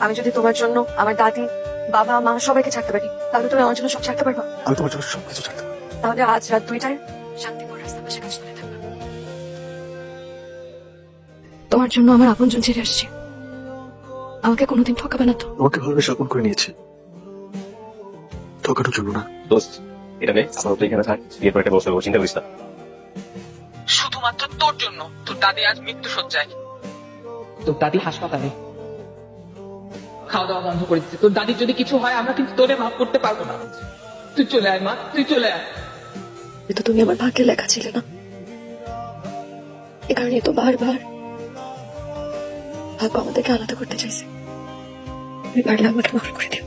আমি যদি তোমার জন্য আমার দাদি, বাবা, মা সবাইকে ছাড়তে পারি, তাহলে তুমি আমার জন্য সব ছাড়তে পারবা? আমি তোমার জন্য সবকিছু ছাড়তে পারি। তাহলে আজ রাত 2টায় শান্তিপুর রাস্তার পাশে কাজ করে থাকবা। তোমার জন্য আমার আপনজন ছেড়ে আসছে, আমাকে কোনোদিন ঠকাবে না তো? তোমাকে ভালোবেসে আপন করে নিয়েছি, ঠকানোর জন্য না। দোস্ত, এটা নেই, আপাতত এখানে থাক, বিয়ের পর একটা বসে চিন্তা করিস না। শুধুমাত্র তোর জন্য তোর দাদি আজ মৃত্যু সজ্জায়। তোর দাদি হাসপাতালে খাওয়া দাওয়া বন্ধ করে দিচ্ছে। তোর দাদির যদি কিছু হয় আমরা কিন্তু তোরে মাফ করতে পারবো না। তুই চলে আয় মা, তুই চলে আয়। তো তুমি আমার ভাগ্যে লেখা ছিলে না, এ কারণে তো বারবার ভাগ্য আমাদেরকে আলাদা করতে চাইছে। তুমি পারলে আমাকে মাফ করে দিও,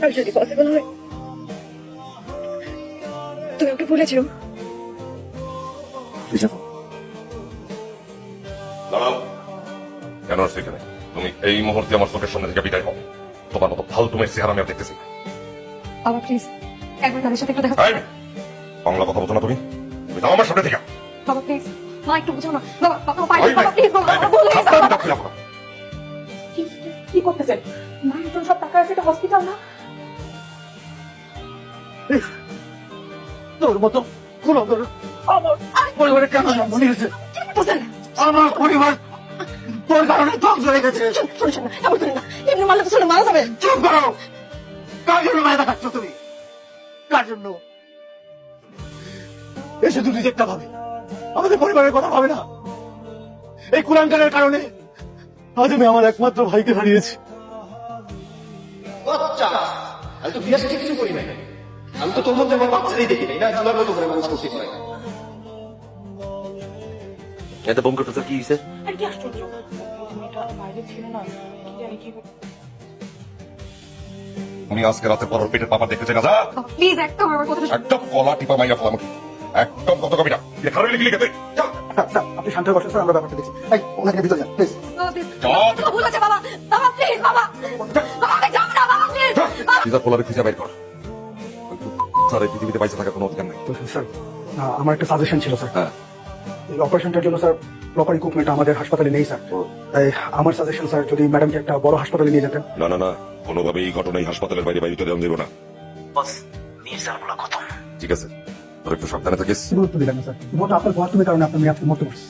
আর যদি পসিবল হয় তুমি ওকে ভুলে যেও। দাঁড়াও, কেন আসছো এখানে? তুমি এই মুহূর্তে আমার চোখের সামনে থেকে বিদায় হও। তোমার মতো ফালতু মেয়ের চেহারা আমি আর দেখতেছি না। বাবা প্লিজ একবার তাদের সাথে একটু দেখা। এই, বাংলা কথা বলছো না তুমি? তুমি যাও আমার সামনে থেকে। বাবা প্লিজ, মা একটু বুঝাও না। বাবা বাবা বাবা প্লিজ, বাবা বাবা বলে কি করতেছেন? মায়ের জন্য সব টাকা আছে, এটা হসপিটাল না। তোর মতো কুলঙ্গার আমার পরিবারে কেন জন্ম নিয়েছে? আমার পরিবার তোর কারণে ধ্বংস হয়ে গেছে। শুনছেন না, এমন করেন না, এমনি মারলে তো ছেলে মারা যাবে। চুপ করো। কার জন্য মায়া দেখাচ্ছ তুমি? কার জন্য? এ শুধু নিজেরটা ভাবে, আমাদের পরিবারের কথা ভাবে না। এই কুলাঙ্কারের কারণে আজ আমি আমার একমাত্র ভাইকে হারিয়েছি। আমি তো বিয়ে সাথে কিছু করি নাই, আমি তো তোর মধ্যে আমার বাচ্চারই দেখি নাই না, চুলার মতো করে মানুষ করতে পারে। এত বোম করতে কি হয়েছে? আর কি আশ্চর্য, মেয়েটা বাইরে ছিল না, কি জানি কি। তুমি আজকে রাতে পর পেটের পাপা দেখতে চাই না? যা প্লিজ একদম আমার কথাটা একদম কলা টিপা মাইয়া ফেলাম, একদম কত কবিটা খারাপ লিখে লিখে আপনি শান্ত বসেন স্যার, আমরা ব্যাপারটা দেখছি। ওনাকে ভিতরে যান প্লিজ। ভুল আছে বাবা, বাবা প্লিজ, বাবা বাবা আমি যাব না, বাবা প্লিজ। সিজার পোলারে খুঁজে বাইর কর। স্যার এই পৃথিবীতে পয়সা থাকার কোনো অধিকার নেই। তো স্যার আমার একটা সাজেশন ছিল স্যার। হ্যাঁ, এই অপারেশনটার জন্য স্যার প্রপার ইকুইপমেন্ট আমাদের হাসপাতালে নেই স্যার। তাই আমার সাজেশন স্যার, যদি ম্যাডামকে একটা বড় হাসপাতালে নিয়ে যেতেন। না না না, কোনোভাবেই এই ঘটনায় হাসপাতালের বাইরে বাইরে চলে যাবো না। ঠিক আছে, তোর একটু সাবধানে থাকিস। গুরুত্ব দিলেন না স্যার, শুধুমাত্র আপনার বয়স কারণে আপনার মেয়ে আজকে মরতে পারছে।